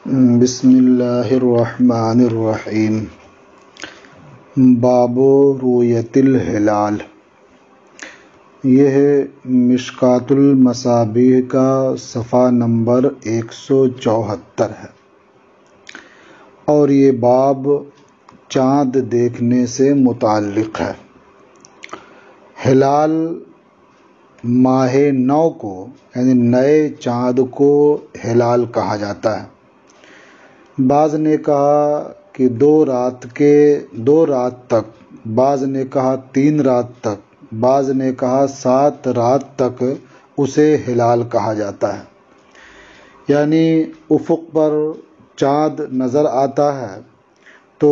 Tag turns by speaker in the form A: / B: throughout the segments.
A: بسم اللہ الرحمن الرحیم۔ باب رؤیت الہلال۔ یہ ہے مشکوٰۃ المصابیح کا صفحہ نمبر 174 ہے، اور یہ باب چاند دیکھنے سے متعلق ہے۔ ہلال ماہ نو کو یعنی نئے چاند کو ہلال کہا جاتا ہے۔ بعض نے کہا کہ 2 رات تک، بعض نے کہا 3 رات تک، بعض نے کہا 7 رات تک اسے ہلال کہا جاتا ہے۔ یعنی افق پر چاند نظر آتا ہے تو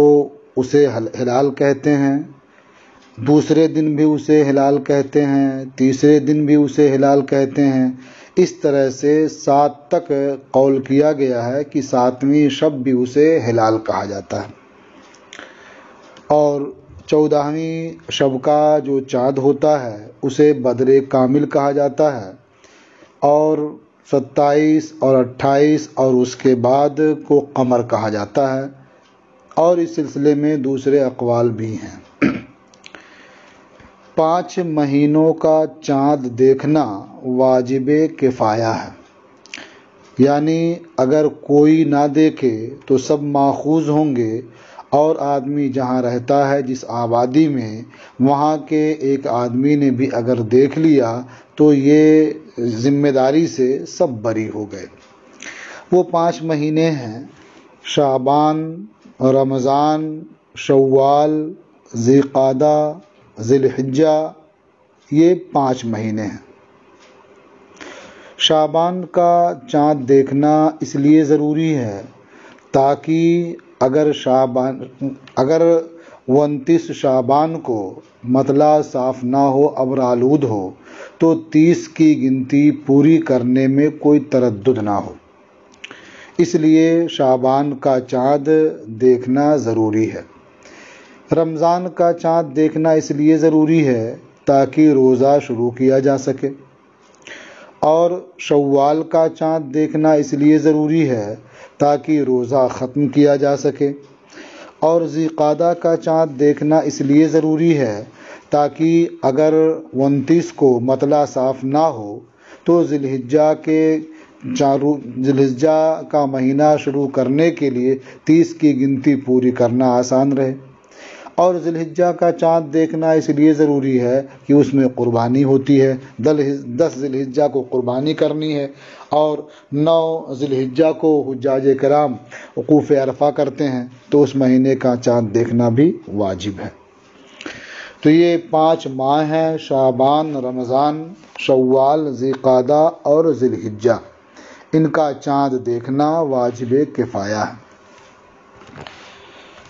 A: اسے ہلال کہتے ہیں، دوسرے دن بھی اسے ہلال کہتے ہیں، تیسرے دن بھی اسے ہلال کہتے ہیں۔ اس طرح سے 7 تک قول کیا گیا ہے کہ 7ویں شب بھی اسے ہلال کہا جاتا ہے، اور 14ویں شب کا جو چاند ہوتا ہے اسے بدر کامل کہا جاتا ہے، اور 27 اور 28 اور اس کے بعد کو قمر کہا جاتا ہے، اور اس سلسلے میں دوسرے اقوال بھی ہیں۔ 5 مہینوں کا چاند دیکھنا واجب کفایہ ہے، یعنی اگر کوئی نہ دیکھے تو سب ماخوذ ہوں گے، اور آدمی جہاں رہتا ہے جس آبادی میں، وہاں کے ایک آدمی نے بھی اگر دیکھ لیا تو یہ ذمہ داری سے سب بری ہو گئے۔ وہ 5 مہینے ہیں: شعبان، رمضان، شوال، ذی القعدہ، ذی الحجہ، یہ 5 مہینے ہیں۔ شعبان کا چاند دیکھنا اس لیے ضروری ہے تاکہ اگر 29 شعبان کو مطلع صاف نہ ہو، ابرآلود ہو، تو 30 کی گنتی پوری کرنے میں کوئی تردد نہ ہو۔ اس لیے شعبان کا چاند دیکھنا ضروری ہے۔ رمضان کا چاند دیکھنا اس لیے ضروری ہے تاکہ روزہ شروع کیا جا سکے، اور شوال کا چاند دیکھنا اس لیے ضروری ہے تاکہ روزہ ختم کیا جا سکے، اور ذی القعدہ کا چاند دیکھنا اس لیے ضروری ہے تاکہ اگر 29 کو مطلع صاف نہ ہو تو ذی الحجہ کا مہینہ شروع کرنے کے لیے 30 کی گنتی پوری کرنا آسان رہے۔ اور ذی الحجہ کا چاند دیکھنا اس لیے ضروری ہے کہ اس میں قربانی ہوتی ہے۔ 10 ذی الحجہ کو قربانی کرنی ہے، اور 9 ذی الحجہ کو حجاج کرام وقوف عرفہ کرتے ہیں، تو اس مہینے کا چاند دیکھنا بھی واجب ہے۔ تو یہ 5 ماہ ہیں: شعبان، رمضان، شوال، ذی القعدہ اور ذی الحجہ۔ ان کا چاند دیکھنا واجب کفایہ ہے۔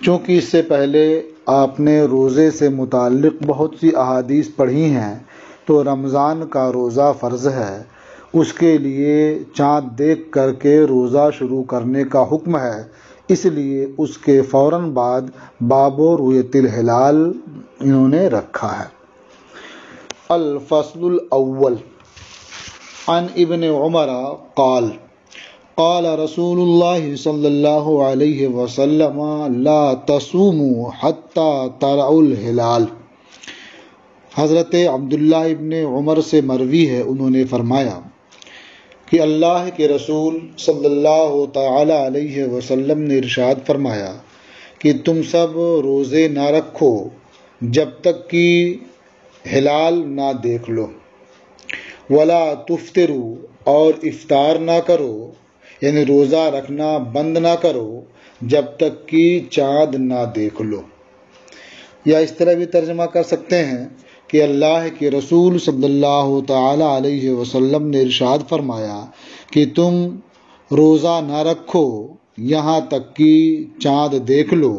A: چونکہ اس سے پہلے آپ نے روزے سے متعلق بہت سی احادیث پڑھی ہیں، تو رمضان کا روزہ فرض ہے، اس کے لیے چاند دیکھ کر کے روزہ شروع کرنے کا حکم ہے۔ اس لیے اس کے فوراً بعد باب رؤیت الہلال انہوں نے رکھا ہے۔ الفصل الاول عن ابن عمر قال قال رسول اللہ صلی اللہ علیہ وسلم لا تصوموا حتی تروا الہلال۔ حضرت عبداللہ ابن عمر سے مروی ہے، انہوں نے فرمایا کہ اللہ کے رسول صلی اللہ تعالی علیہ وسلم نے ارشاد فرمایا کہ تم سب روزے نہ رکھو جب تک کہ ہلال نہ دیکھ لو، ولا تفطروا، اور افطار نہ کرو، یعنی روزہ رکھنا بند نہ کرو جب تک کہ چاند نہ دیکھ لو۔ یا اس طرح بھی ترجمہ کر سکتے ہیں کہ اللہ کے رسول صلی اللہ تعالی علیہ وسلم نے ارشاد فرمایا کہ تم روزہ نہ رکھو یہاں تک کہ چاند دیکھ لو،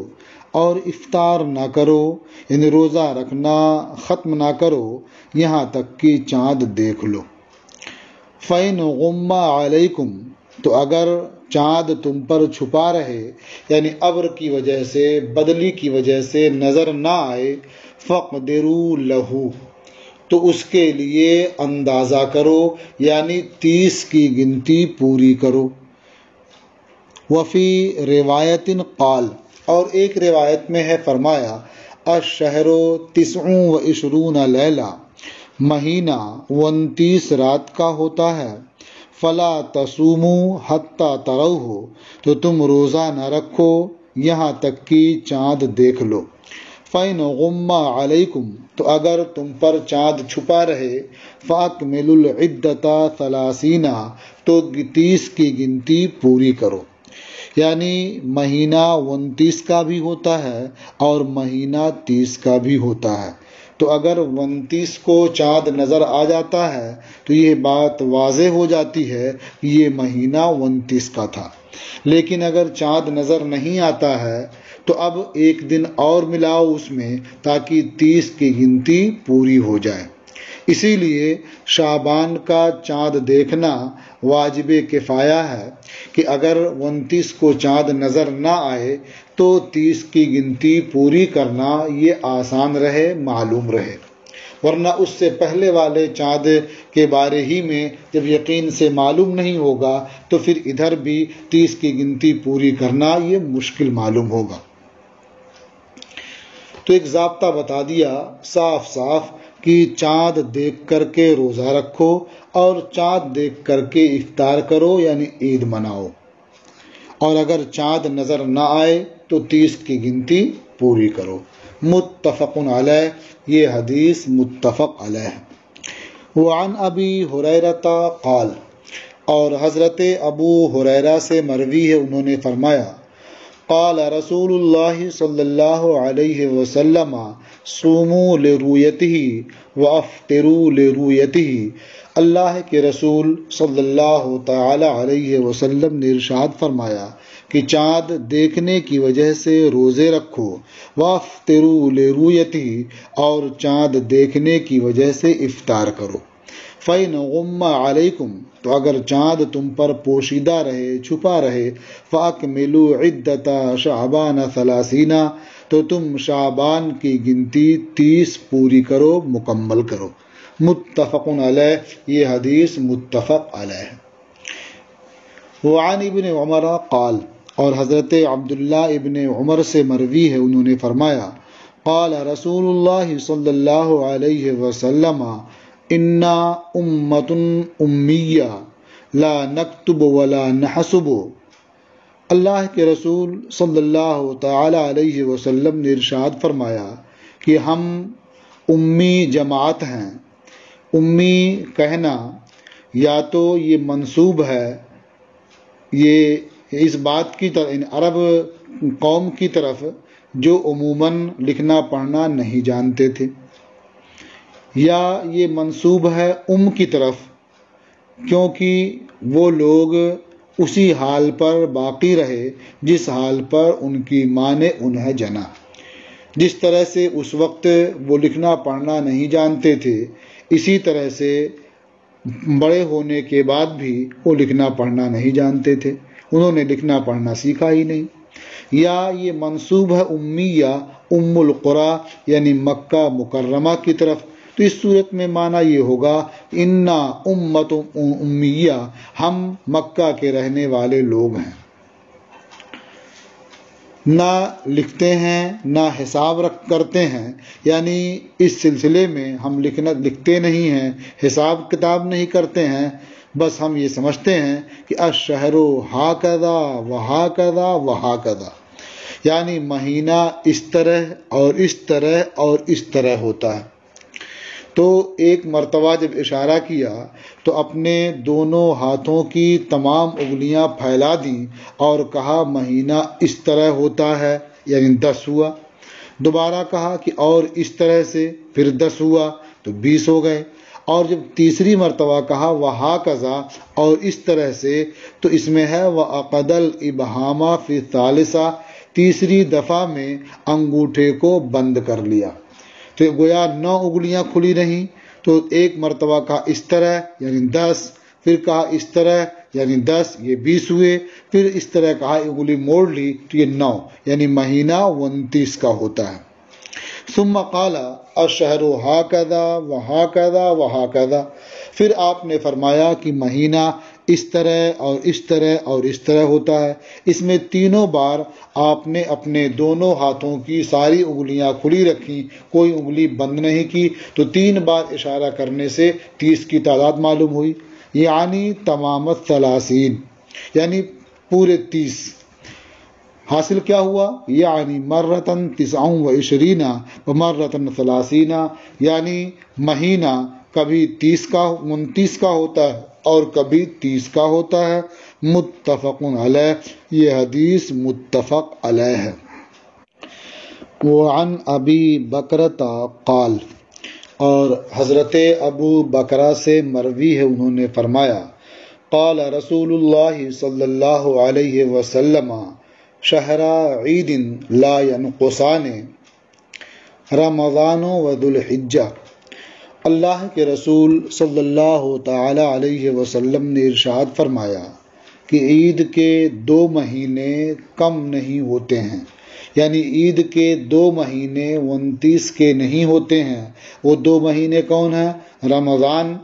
A: اور افطار نہ کرو، یعنی روزہ رکھنا ختم نہ کرو یہاں تک کہ چاند دیکھ لو۔ فَإِنْ غُمَّ عَلَيْكُمْ، تو اگر چاند تم پر چھپا رہے، یعنی ابر کی وجہ سے، بدلی کی وجہ سے نظر نہ آئے، فَقْدِرُوا لَهُ، تو اس کے لیے اندازہ کرو، یعنی 30 کی گنتی پوری کرو۔ وفی روایت قال، اور ایک روایت میں ہے فرمایا الشہر 29 لیلہ، مہینہ 29 رات کا ہوتا ہے، فلا تصوموا حتی تروہ، تو تم روزہ نہ رکھو یہاں تک کہ چاند دیکھ لو، فَإِنْ غُمَّ عَلَيْكُمْ، تو اگر تم پر چاند چھپا رہے، فَأَكْمِلُوا الْعِدَّةَ 30، تو 30 کی گنتی پوری کرو۔ یعنی مہینہ 29 کا بھی ہوتا ہے اور مہینہ 30 کا بھی ہوتا ہے، تو اگر 29 کو چاند نظر آ جاتا ہے تو یہ بات واضح ہو جاتی ہے کہ یہ مہینہ 29 کا تھا، لیکن اگر چاند نظر نہیں آتا ہے تو اب ایک دن اور ملاؤ اس میں تاکہ 30 کی گنتی پوری ہو جائے۔ اسی لیے شعبان کا چاند دیکھنا واجب کفایہ ہے کہ اگر 29 کو چاند نظر نہ آئے تو 30 کی گنتی پوری کرنا یہ آسان رہے، معلوم رہے، ورنہ اس سے پہلے والے چاند کے بارے ہی میں جب یقین سے معلوم نہیں ہوگا تو پھر ادھر بھی 30 کی گنتی پوری کرنا یہ مشکل معلوم ہوگا۔ تو ایک ضابطہ بتا دیا صاف صاف کہ چاند دیکھ کر کے روزہ رکھو اور چاند دیکھ کر کے افطار کرو، یعنی عید مناؤ، اور اگر چاند نظر نہ آئے تو 30 کی گنتی پوری کرو۔ متفق علیہ، یہ حدیث متفق علیہ ہے۔ وعن ابی ہریرہ قال، اور حضرت ابو ہریرہ سے مروی ہے، انہوں نے فرمایا قال رسول اللہ صلی اللہ علیہ وسلم صوموا لرؤیتہ وافطروا لرؤیتہ، اللہ کے رسول صلی اللہ تعالی علیہ وسلم نے ارشاد فرمایا کہ چاند دیکھنے کی وجہ سے روزے رکھو، وافطروا لرؤیتہ، اور چاند دیکھنے کی وجہ سے افطار کرو۔ فَإِنْ غُمَّ عَلَيْكُمْ، تو اگر چاند تم پر پوشیدہ رہے، چھپا رہے، فَأَكْمِلُوا عِدَّةَ شَعْبَانَ 30، تو تم شعبان کی گنتی 30 پوری کرو، مکمل کرو۔ متفق علیہ، یہ حدیث متفق علیہ ہے۔ وعن ابن عمر قال، اور حضرت عبداللہ ابن عمر سے مروی ہے، انہوں نے فرمایا قال رسول اللہ صلی اللہ علیہ وسلم انا امۃ امیہ لا نکتب ولا نحسب، اللہ کے رسول صلی اللہ تعالی علیہ وسلم نے ارشاد فرمایا کہ ہم امی جماعت ہیں۔ امی کہنا یا تو یہ منسوب ہے، یہ اس بات کی طرف عرب قوم کی طرف جو عموماً لکھنا پڑھنا نہیں جانتے تھے، یا یہ منسوب ہے کی طرف کیونکہ وہ لوگ اسی حال پر باقی رہے جس حال پر ان کی ماں نے انہیں جنا۔ جس طرح سے اس وقت وہ لکھنا پڑھنا نہیں جانتے تھے، اسی طرح سے بڑے ہونے کے بعد بھی وہ لکھنا پڑھنا نہیں جانتے تھے، انہوں نے لکھنا پڑھنا سیکھا ہی نہیں۔ یا یہ منسوب ہے امیہ، ام القریٰ یعنی مکہ مکرمہ کی طرف، تو اس صورت میں معنی یہ ہوگا انا امت امیہ، ہم مکہ کے رہنے والے لوگ ہیں، نہ لکھتے ہیں نہ حساب کرتے ہیں، یعنی اس سلسلے میں ہم لکھتے نہیں ہیں، حساب کتاب نہیں کرتے ہیں، بس ہم یہ سمجھتے ہیں کہ الشہر ہاکذا وہاکذا وہاکذا، یعنی مہینہ اس طرح اور اس طرح اور اس طرح ہوتا ہے۔ تو ایک مرتبہ جب اشارہ کیا تو اپنے دونوں ہاتھوں کی تمام انگلیاں پھیلا دیں اور کہا مہینہ اس طرح ہوتا ہے، یعنی 10 ہوا۔ دوبارہ کہا کہ اور اس طرح سے، پھر 10 ہوا تو 20 ہو گئے، اور جب تیسری مرتبہ کہا وہاکذا اور اس طرح سے، تو اس میں ہے وعقد الابہام فی الثالثہ، تیسری دفعہ میں انگوٹھے کو بند کر لیا، تو گویا 9 انگلیاں کھلی رہیں، تو ایک مرتبہ کہا اس طرح یعنی 10، پھر کہا اس طرح یعنی 10، یہ 20 ہوئے، پھر اس طرح کہا انگلی موڑ لی تو یہ 9، یعنی مہینہ 29 کا ہوتا ہے۔ ثم قال الشہر ہاکذا وہاکذا وہاکذا، پھر آپ نے فرمایا کہ مہینہ اس طرح اور اس طرح اور اس طرح ہوتا ہے۔ اس میں تینوں بار آپ نے اپنے دونوں ہاتھوں کی ساری انگلیاں کھلی رکھی، کوئی انگلی بند نہیں کی، تو 3 بار اشارہ کرنے سے 30 کی تعداد معلوم ہوئی، یعنی تمامت 30، یعنی پورے 30۔ حاصل کیا ہوا؟ یعنی مرتن 29 و مرتن 30، یعنی مہینہ کبھی 29 کا ہوتا ہے اور کبھی 30 کا ہوتا ہے۔ متفق علیہ، یہ حدیث متفق علیہ ہے۔ وعن ابی بکرۃ قال، اور حضرت ابو بکرہ سے مروی ہے، انہوں نے فرمایا، قال رسول اللہ صلی اللہ علیہ وسلم شہر عید لا ينقصان رمضان و ذو الحجہ۔ اللہ کے رسول صلی اللہ تعالی علیہ وسلم نے ارشاد فرمایا کہ عید کے 2 مہینے کم نہیں ہوتے ہیں، یعنی عید کے 2 مہینے 29 کے نہیں ہوتے ہیں۔ وہ 2 مہینے کون ہیں؟ رمضان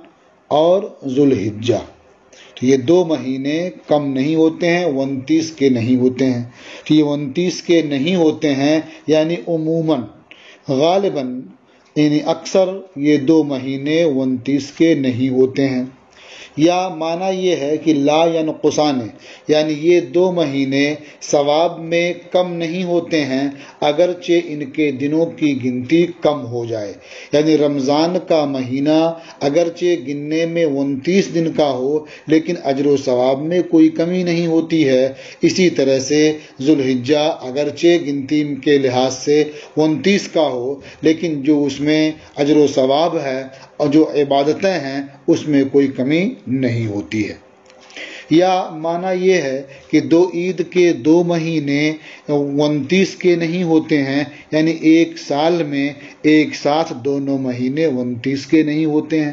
A: اور ذو الحجہ۔ تو یہ 2 مہینے کم نہیں ہوتے ہیں، 29 کے نہیں ہوتے ہیں۔ تو یہ 29 کے نہیں ہوتے ہیں، یعنی عموماً، غالباً، یعنی اکثر یہ 2 مہینے 29 کے نہیں ہوتے ہیں۔ یا معنی یہ ہے کہ لا ینقصان، یعنی یہ 2 مہینے ثواب میں کم نہیں ہوتے ہیں اگرچہ ان کے دنوں کی گنتی کم ہو جائے، یعنی رمضان کا مہینہ اگرچہ گننے میں 29 دن کا ہو لیکن اجر و ثواب میں کوئی کمی نہیں ہوتی ہے۔ اسی طرح سے ذوالحجہ اگرچہ گنتی کے لحاظ سے 29 کا ہو لیکن جو اس میں اجر و ثواب ہے اور جو عبادتیں ہیں اس میں کوئی کمی نہیں ہوتی ہے۔ یا معنی یہ ہے کہ عید کے 2 مہینے 29 کے نہیں ہوتے ہیں، یعنی ایک سال میں ایک ساتھ دونوں مہینے 29 کے نہیں ہوتے ہیں۔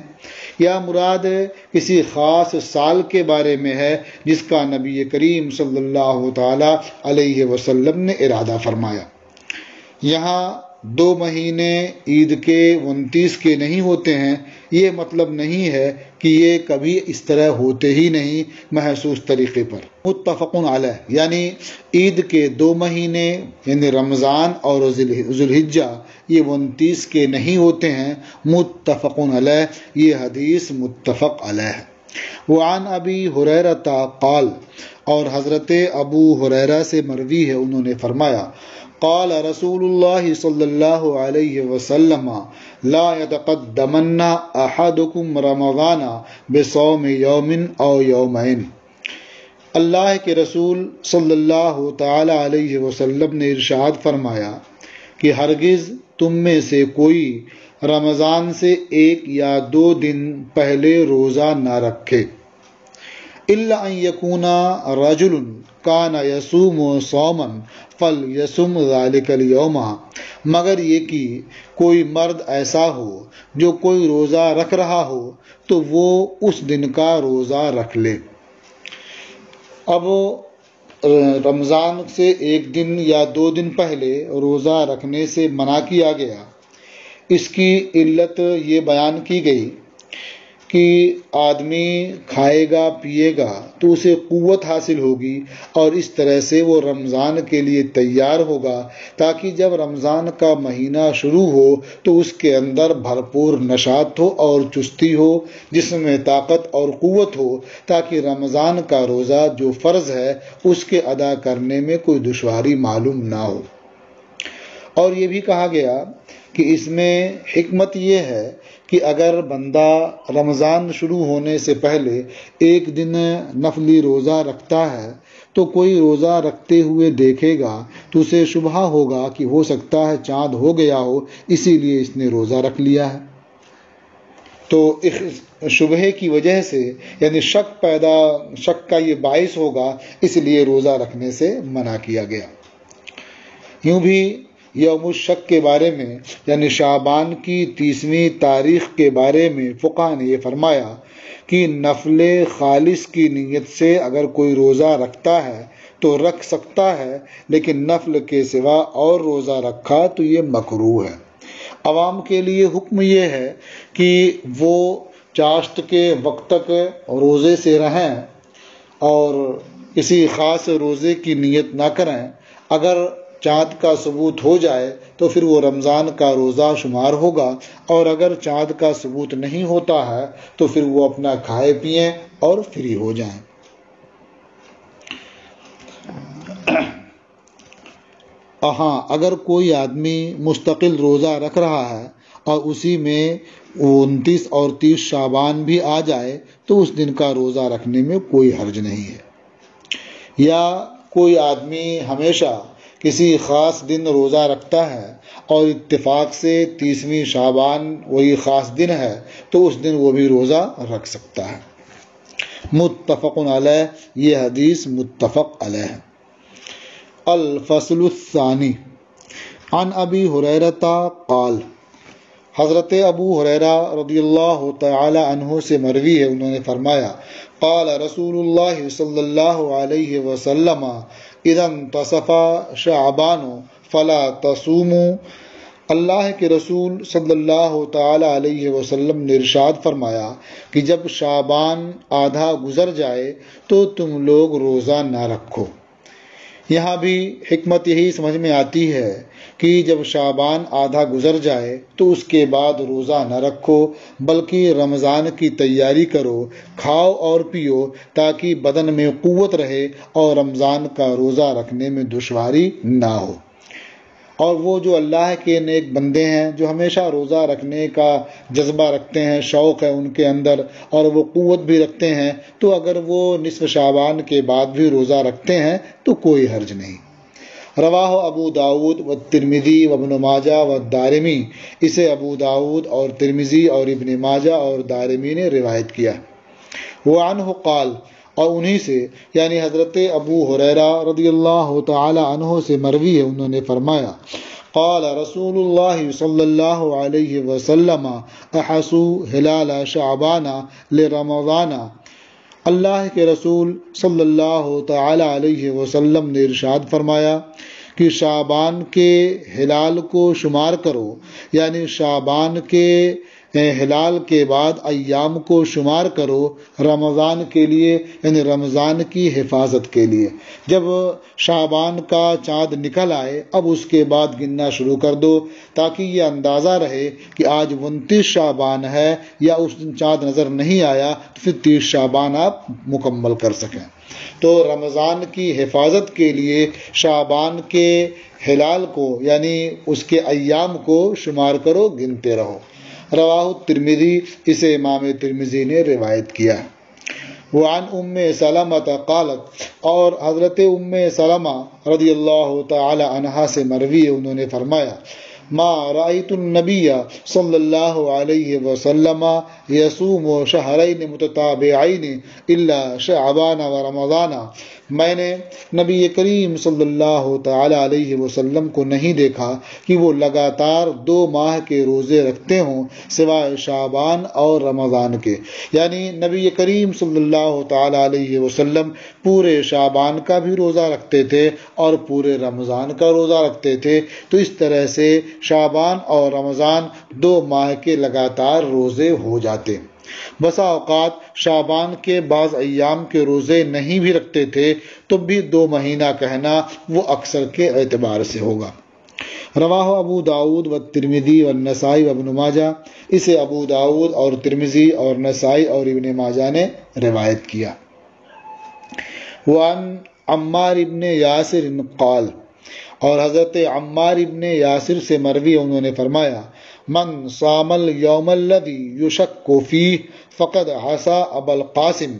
A: یا مراد کسی خاص سال کے بارے میں ہے جس کا نبی کریم صلی اللہ تعالی علیہ وسلم نے ارادہ فرمایا۔ یہاں 2 مہینے عید کے 29 کے نہیں ہوتے ہیں، یہ مطلب نہیں ہے کہ یہ کبھی اس طرح ہوتے ہی نہیں محسوس طریقے پر۔ متفق علیہ، یعنی عید کے 2 مہینے یعنی رمضان اور ذوالحجہ یہ 29 کے نہیں ہوتے ہیں۔ متفق علیہ، یہ حدیث متفق علیہ ہے۔ وعن ابی ہریرہ قال، اور حضرت ابو ہریرہ سے مروی ہے، انہوں نے فرمایا، قال رسول اللہ صلی اللہ علیہ وسلم لا يتقدمن احدكم رمضان بصوم یوم او یومین۔ اللہ کے رسول صلی اللہ تعالی علیہ وسلم نے ارشاد فرمایا کہ ہرگز تم میں سے کوئی رمضان سے 1 یا 2 دن پہلے روزہ نہ رکھے، الا ان یکون رجل کان یصوم صوما فلیصم ذلک اليوم، مگر یہ کہ کوئی مرد ایسا ہو جو کوئی روزہ رکھ رہا ہو تو وہ اس دن کا روزہ رکھ لے۔ اب رمضان سے 1 دن یا 2 دن پہلے روزہ رکھنے سے منع کیا گیا۔ اس کی علت یہ بیان کی گئی کہ آدمی کھائے گا پیے گا تو اسے قوت حاصل ہوگی اور اس طرح سے وہ رمضان کے لیے تیار ہوگا تاکہ جب رمضان کا مہینہ شروع ہو تو اس کے اندر بھرپور نشاط ہو اور چستی ہو، جسم میں طاقت اور قوت ہو، تاکہ رمضان کا روزہ جو فرض ہے اس کے ادا کرنے میں کوئی دشواری معلوم نہ ہو۔ اور یہ بھی کہا گیا کہ اس میں حکمت یہ ہے کہ اگر بندہ رمضان شروع ہونے سے پہلے 1 دن نفلی روزہ رکھتا ہے تو کوئی روزہ رکھتے ہوئے دیکھے گا تو اسے شبہ ہوگا کہ ہو سکتا ہے چاند ہو گیا ہو، اسی لیے اس نے روزہ رکھ لیا ہے۔ تو شبہ کی وجہ سے یعنی شک کا یہ باعث ہوگا، اس لیے روزہ رکھنے سے منع کیا گیا۔ یوں بھی یوم الشک کے بارے میں یعنی شعبان کی 30ویں تاریخ کے بارے میں فقہ نے یہ فرمایا کہ نفل خالص کی نیت سے اگر کوئی روزہ رکھتا ہے تو رکھ سکتا ہے، لیکن نفل کے سوا اور روزہ رکھا تو یہ مکروہ ہے۔ عوام کے لیے حکم یہ ہے کہ وہ چاشت کے وقت تک روزے سے رہیں اور کسی خاص روزے کی نیت نہ کریں، اگر چاند کا ثبوت ہو جائے تو پھر وہ رمضان کا روزہ شمار ہوگا، اور اگر چاند کا ثبوت نہیں ہوتا ہے تو پھر وہ اپنا کھائے پئیں اور فری ہو جائیں۔ ہاں، اگر کوئی آدمی مستقل روزہ رکھ رہا ہے اور اسی میں 29 اور 30 شعبان بھی آ جائے تو اس دن کا روزہ رکھنے میں کوئی حرج نہیں ہے۔ یا کوئی آدمی ہمیشہ کسی خاص دن روزہ رکھتا ہے اور اتفاق سے 30ویں شعبان وہی خاص دن ہے تو اس دن وہ بھی روزہ رکھ سکتا ہے۔ متفق علیہ، یہ حدیث متفق علیہ ہے۔ الفصل الثانی عن ابی ہریرہ قال، حضرت ابو ہریرہ رضی اللہ تعالی عنہ سے مروی ہے، انہوں نے فرمایا قال رسول اللہ صلی اللہ علیہ وسلم اذا انتصف شعبان فلا تصوموا، اللہ کے رسول صلی اللہ تعالی علیہ وسلم نے ارشاد فرمایا کہ جب شعبان آدھا گزر جائے تو تم لوگ روزہ نہ رکھو۔ یہاں بھی حکمت یہی سمجھ میں آتی ہے کہ جب شعبان آدھا گزر جائے تو اس کے بعد روزہ نہ رکھو، بلکہ رمضان کی تیاری کرو، کھاؤ اور پیو تاکہ بدن میں قوت رہے اور رمضان کا روزہ رکھنے میں دشواری نہ ہو۔ اور وہ جو اللہ کے نیک بندے ہیں جو ہمیشہ روزہ رکھنے کا جذبہ رکھتے ہیں، شوق ہے ان کے اندر اور وہ قوت بھی رکھتے ہیں، تو اگر وہ نصف شعبان کے بعد بھی روزہ رکھتے ہیں تو کوئی حرج نہیں۔ رواہ ابو داود و ترمذی و ابن ماجہ و دارمی، اسے ابو داود اور ترمذی اور ابن ماجہ اور دارمی نے روایت کیا۔ وعنہ قال، اور انہی سے یعنی حضرت ابو ہریرہ رضی اللہ تعالی عنہ سے مروی ہے، انہوں نے فرمایا قال رسول اللہ صلی اللہ علیہ وسلم احسوا ہلال شعبان لرمضان، اللہ کے رسول صلی اللہ تعالی علیہ وسلم نے ارشاد فرمایا کہ شعبان کے ہلال کو شمار کرو، یعنی شعبان کے ہلال کے بعد ایام کو شمار کرو رمضان کے لیے، یعنی رمضان کی حفاظت کے لیے۔ جب شعبان کا چاند نکل آئے اب اس کے بعد گننا شروع کر دو تاکہ یہ اندازہ رہے کہ آج 29 شعبان ہے، یا اس دن چاند نظر نہیں آیا تو پھر 30 شعبان آپ مکمل کر سکیں۔ تو رمضان کی حفاظت کے لیے شعبان کے ہلال کو یعنی اس کے ایام کو شمار کرو، گنتے رہو۔ رواہ ترمذی، اسے امام ترمذی نے روایت کیا۔ وعن ام سلمہ قالت، اور حضرت ام سلمہ رضی اللہ تعالی عنہا سے مروی ہے، انہوں نے فرمایا ما رأیت النبی صلی اللہ علیہ وسلم یصوم شہرین متتابعین الا شعبان و رمضان، میں نے نبی کریم صلی اللہ تعالی علیہ وسلم کو نہیں دیکھا کہ وہ لگاتار 2 ماہ کے روزے رکھتے ہوں سوائے شعبان اور رمضان کے، یعنی نبی کریم صلی اللہ تعالی علیہ وسلم پورے شعبان کا بھی روزہ رکھتے تھے اور پورے رمضان کا روزہ رکھتے تھے۔ تو اس طرح سے شعبان اور رمضان 2 ماہ کے لگاتار روزے ہو جاتے۔ بسا اوقات شعبان کے بعض ایام کے روزے نہیں بھی رکھتے تھے تو بھی 2 مہینہ کہنا وہ اکثر کے اعتبار سے ہوگا۔ رواہ ابو داود و ترمذی و نسائی و ابن ماجہ، اسے ابو داود اور ترمذی اور نسائی اور ابن ماجہ نے روایت کیا۔ وعن عمار ابن یاسر قال، اور حضرت عمار ابن یاسر سے مروی انہوں نے فرمایا من صام اليوم الذي يشك فيه فقد عصى ابا القاسم،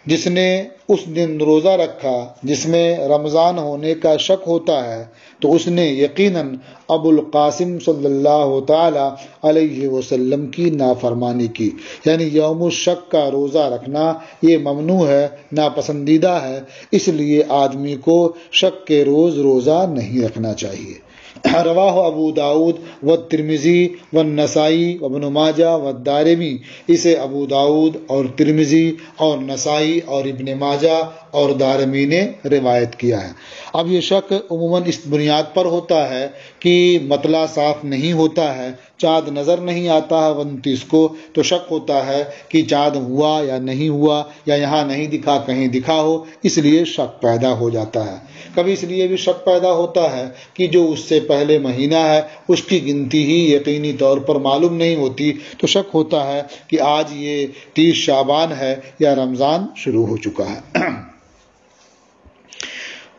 A: جس نے اس دن روزہ رکھا جس میں رمضان ہونے کا شک ہوتا ہے تو اس نے یقیناً ابو القاسم صلی اللہ تعالی علیہ وسلم کی نافرمانی کی، یعنی یوم الشک کا روزہ رکھنا یہ ممنوع ہے، ناپسندیدہ ہے، اس لیے آدمی کو شک کے روز روزہ نہیں رکھنا چاہیے۔ رواہ ابو داود و ترمذی و نسائی و ابن ماجہ و دارمی، اسے ابو داود اور ترمذی اور نسائی اور ابن ماجہ اور دارمی نے روایت کیا ہے۔ اب یہ شک عموماً اس بنیاد پر ہوتا ہے کہ مطلع صاف نہیں ہوتا ہے، چاند نظر نہیں آتا ہے 29 کو، تو شک ہوتا ہے کہ چاند ہوا یا نہیں ہوا، یا یہاں نہیں دکھا کہیں دکھا ہو، اس لیے شک پیدا ہو جاتا ہے۔ کبھی اس لیے بھی شک پیدا ہوتا ہے کہ جو اس سے پہلے مہینہ ہے اس کی گنتی ہی یقینی طور پر معلوم نہیں ہوتی، تو شک ہوتا ہے کہ آج یہ 30 شعبان ہے یا رمضان شروع ہو چکا ہے۔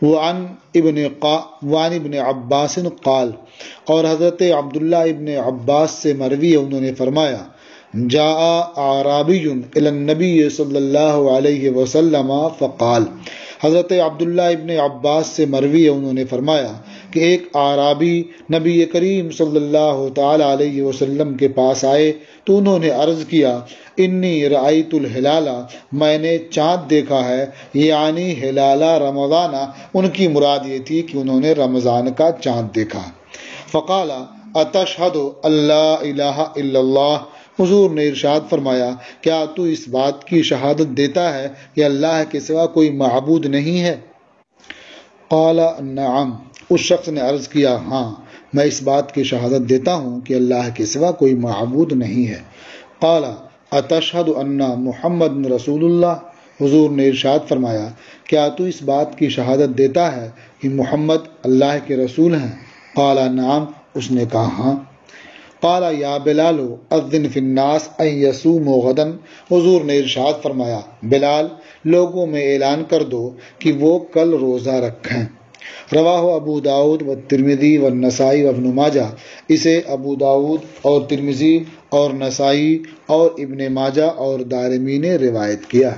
A: وعن ابن عباس قال، اور حضرت عبداللہ ابن عباس سے مروی ہے، انہوں نے فرمایا، جاء اعرابی الی النبی صلی اللہ علیہ وسلم فقال، حضرت عبداللہ ابن عباس سے مروی ہے، انہوں نے فرمایا کہ ایک اعرابی نبی کریم صلی اللہ تعالی علیہ وسلم کے پاس آئے تو انہوں نے عرض کیا، انی رأیت الہلال، میں نے چاند دیکھا ہے، یعنی ہلال رمضان، ان کی مراد یہ تھی کہ انہوں نے رمضان کا چاند دیکھا۔ فقال اتشہد اللہ الہ الا اللہ، حضور نے ارشاد فرمایا، کیا تو اس بات کی شہادت دیتا ہے کہ اللہ کے سوا کوئی معبود نہیں ہے؟ قال نعم، اس شخص نے عرض کیا، ہاں میں اس بات کی شہادت دیتا ہوں کہ اللہ کے سوا کوئی معبود نہیں ہے۔ قال اتشہد ان محمد رسول اللہ، حضور نے ارشاد فرمایا، کیا تو اس بات کی شہادت دیتا ہے کہ محمد اللہ کے رسول ہیں؟ قال نعم، اس نے کہا ہاں۔ قال یا بلال اذن فی الناس ان یصوموا غدا، حضور نے ارشاد فرمایا، بلال لوگوں میں اعلان کر دو کہ وہ کل روزہ رکھیں۔ رواہ ابو داود و ترمذی و نسائی و ابن ماجہ، اسے ابو داود اور ترمذی اور نسائی اور ابن ماجہ اور دارمی نے روایت کیا۔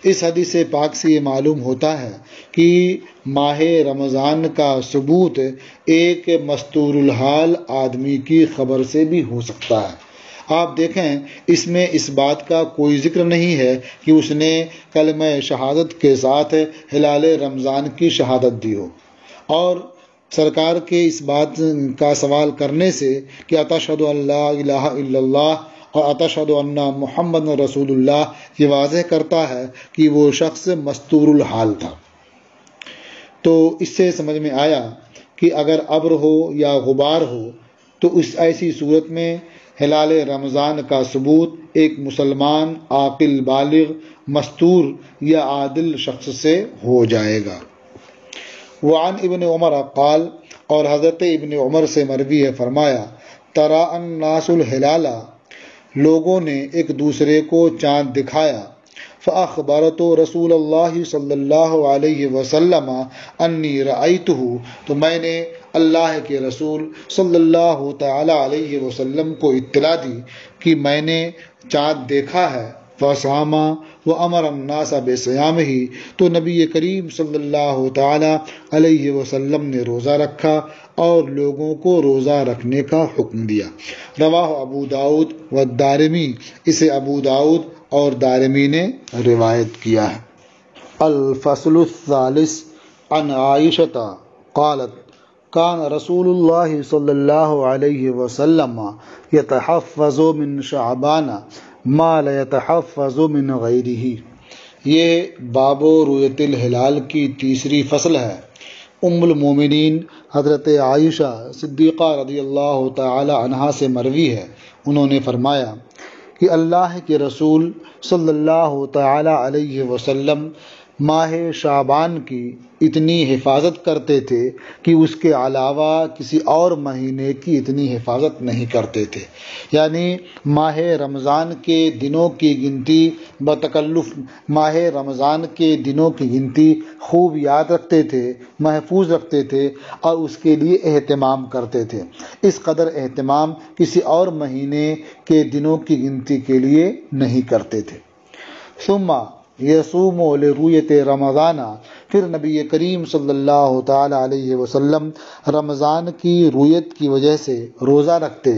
A: اس حدیث پاک سے یہ معلوم ہوتا ہے کہ ماہ رمضان کا ثبوت ایک مستور الحال آدمی کی خبر سے بھی ہو سکتا ہے۔ آپ دیکھیں اس میں اس بات کا کوئی ذکر نہیں ہے کہ اس نے کلمہ شہادت کے ساتھ ہلال رمضان کی شہادت دی ہو، اور سرکار کے اس بات کا سوال کرنے سے کہ اتشہد اللہ الہ الا اللہ اور اتشہد ان محمد رسول اللہ، یہ واضح کرتا ہے کہ وہ شخص مستور الحال تھا۔ تو اس سے سمجھ میں آیا کہ اگر ابر ہو یا غبار ہو تو اس ایسی صورت میں ہلال رمضان کا ثبوت ایک مسلمان عاقل بالغ مستور یا عادل شخص سے ہو جائے گا۔ وعن ابن عمر قال، اور حضرت ابن عمر سے مروی ہے، فرمایا، ترا الناس الہلال، لوگوں نے ایک دوسرے کو چاند دکھایا، فاخبرت رسول اللہ صلی اللہ علیہ وسلم انی رأیتہ، تو میں نے اللہ کے رسول صلی اللہ تعالی علیہ وسلم کو اطلاع دی کہ میں نے چاند دیکھا ہے۔ فصام وامر الناس بصیامہ، تو نبی کریم صلی اللہ تعالی علیہ وسلم نے روزہ رکھا اور لوگوں کو روزہ رکھنے کا حکم دیا۔ رواہ ابو داود و دارمی، اسے ابو داود اور دارمی نے روایت کیا ہے۔ الفصل الثالث عن عائشہ قالت کان رسول اللہ صلی اللہ علیہ وسلم یتحفظ من شعبان ما لا یتحفظ من غیرہ، یہ باب رؤیت الہلال کی تیسری فصل ہے۔ ام المومنین حضرت عائشہ صدیقہ رضی اللہ تعالی عنہا سے مروی ہے، انہوں نے فرمایا کہ اللہ کے رسول صلی اللہ تعالی علیہ وسلم ماہ شعبان کی اتنی حفاظت کرتے تھے کہ اس کے علاوہ کسی اور مہینے کی اتنی حفاظت نہیں کرتے تھے، یعنی ماہ رمضان کے دنوں کی گنتی بتکلف ماہ رمضان کے دنوں کی گنتی خوب یاد رکھتے تھے، محفوظ رکھتے تھے اور اس کے لیے اہتمام کرتے تھے، اس قدر اہتمام کسی اور مہینے کے دنوں کی گنتی کے لیے نہیں کرتے تھے۔ ثم یصوم لرؤیت رمضان، پھر نبی کریم صلی اللہ تعالی علیہ وسلم رمضان کی رؤیت کی وجہ سے روزہ رکھتے،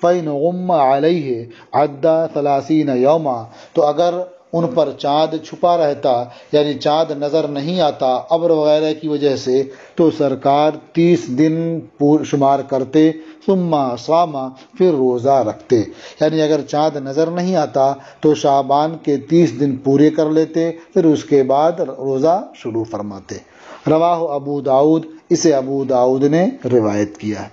A: فإن غم علیہ عد 30 یوما، تو اگر ان پر چاند چھپا رہتا یعنی چاند نظر نہیں آتا ابر وغیرہ کی وجہ سے تو سرکار 30 دن شمار کرتے، ثم صام پھر روزہ رکھتے، یعنی اگر چاند نظر نہیں آتا تو شعبان کے 30 دن پورے کر لیتے، پھر اس کے بعد روزہ شروع فرماتے۔ رواہ ابو داؤد، اسے ابو داؤد نے روایت کیا ہے۔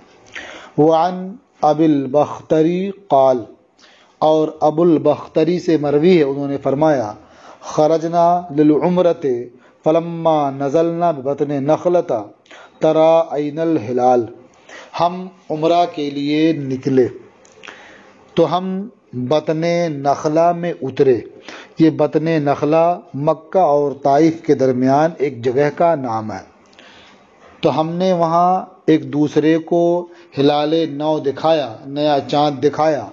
A: وعن ابی البختری قال، اور ابو البختری سے مروی ہے، انہوں نے فرمایا خرجنا للعمرۃ فلما نزلنا ببطن نخلۃ تراءینا الہلال، ہم عمرہ کے لیے نکلے تو ہم بطن نخلا میں اترے۔ یہ بطن نخلا مکہ اور طائف کے درمیان ایک جگہ کا نام ہے۔ تو ہم نے وہاں ایک دوسرے کو ہلال نو دکھایا، نیا چاند دکھایا۔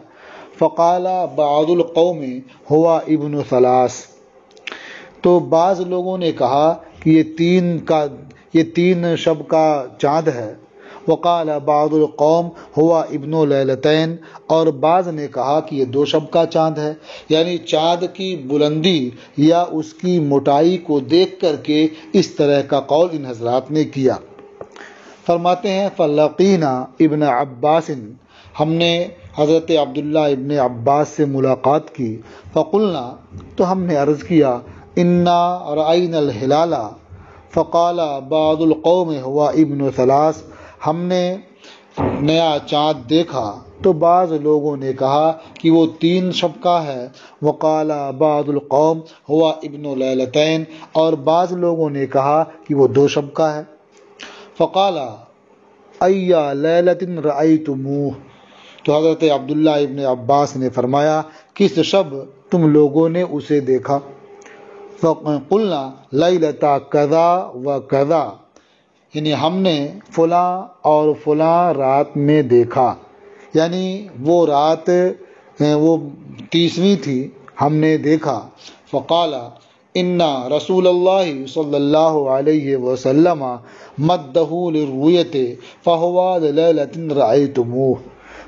A: فقال بعض القوم ہوا ابن ثلاث، تو بعض لوگوں نے کہا کہ یہ تین شب کا چاند ہے۔ وقال بعض القوم ہوا ابن لیلتین، اور بعض نے کہا کہ یہ 2 شب کا چاند ہے، یعنی چاند کی بلندی یا اس کی موٹائی کو دیکھ کر کے اس طرح کا قول ان حضرات نے کیا۔ فرماتے ہیں فلقینا ابن عباس، ہم نے حضرت عبداللہ ابن عباس سے ملاقات کی۔ فقلنا، تو ہم نے عرض کیا انا رأینا الہلال، فقال بعض القوم ہوا ابن ثلاث، ہم نے نیا چاند دیکھا تو بعض لوگوں نے کہا کہ وہ 3 شب کا ہے۔ وقال بعض القوم ہوا ابن لیلتین، اور بعض لوگوں نے کہا کہ وہ 2 شب کا ہے۔ فقال ای لیلۃ رأیتموہ، تو حضرت عبداللہ ابن عباس نے فرمایا کس شب تم لوگوں نے اسے دیکھا؟ فقلنا لیلۃ کذا و کذا، یعنی ہم نے فلاں اور فلاں رات میں دیکھا، یعنی وہ رات وہ 30ویں تھی، ہم نے دیکھا۔ فقال ان رسول اللہ صلی اللہ علیہ وسلم مدہ للرؤیۃ فہو لیلۃ رأیتموہ،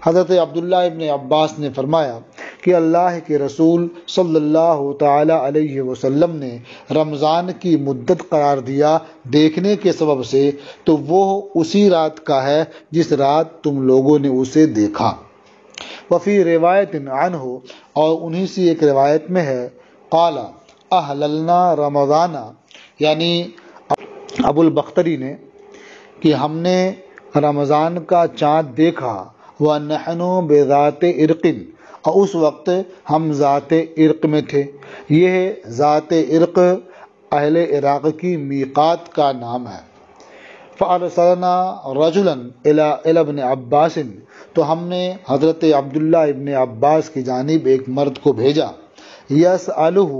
A: حضرت عبداللہ ابن عباس نے فرمایا کہ اللہ کے رسول صلی اللہ تعالی علیہ وسلم نے رمضان کی مدت قرار دیا دیکھنے کے سبب سے، تو وہ اسی رات کا ہے جس رات تم لوگوں نے اسے دیکھا۔ وفی روایت عنہ، اور انہی سی ایک روایت میں ہے قال احللنا رمضان، یعنی ابو البختری نے کہ ہم نے رمضان کا چاند دیکھا، وَنَحْنُ بِذَاتِ عِرْقٍ، اور اس وقت ہم ذات عرق میں تھے۔ یہ ذات عرق اہل عراق کی میقات کا نام ہے۔ فَأَرْسَلْنَا رَجُلًا إِلَى ابْنِ عَبَّاسٍ، تو ہم نے حضرت عبداللہ ابن عباس کی جانب ایک مرد کو بھیجا، یسألہ،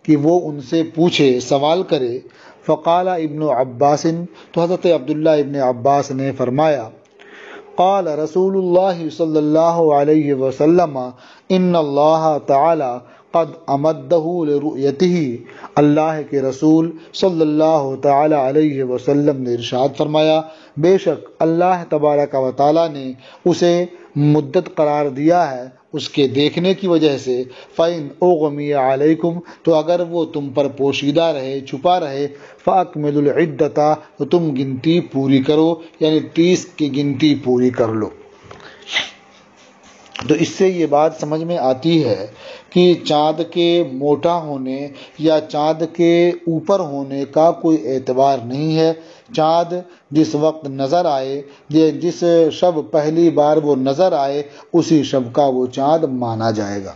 A: کہ وہ ان سے پوچھے، سوال کرے۔ فقال ابن عباس، تو حضرت عبداللہ ابن عباس نے فرمایا قال رسول اللہ صلی اللہ علیہ وسلم ان اللہ تعالی قد امدہ لرؤیتہ، اللہ کے رسول صلی اللہ تعالی علیہ وسلم نے ارشاد فرمایا بے شک اللہ تبارک و تعالی نے اسے مدت قرار دیا ہے اس کے دیکھنے کی وجہ سے۔ فَإِنْ أُغْمِيَ عَلَيْكُمْ، تو اگر وہ تم پر پوشیدہ رہے، چھپا رہے، فَأَكْمِلُوا الْعِدَّةَ، تو تم گنتی پوری کرو، یعنی 30 کی گنتی پوری کر لو۔ تو اس سے یہ بات سمجھ میں آتی ہے کہ چاند کے موٹا ہونے یا چاند کے اوپر ہونے کا کوئی اعتبار نہیں ہے۔ چاند جس وقت نظر آئے، جس شب پہلی بار وہ نظر آئے، اسی شب کا وہ چاند مانا جائے گا۔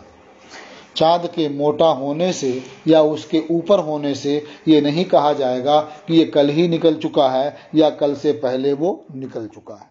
A: چاند کے موٹا ہونے سے یا اس کے اوپر ہونے سے یہ نہیں کہا جائے گا کہ یہ کل ہی نکل چکا ہے یا کل سے پہلے وہ نکل چکا ہے۔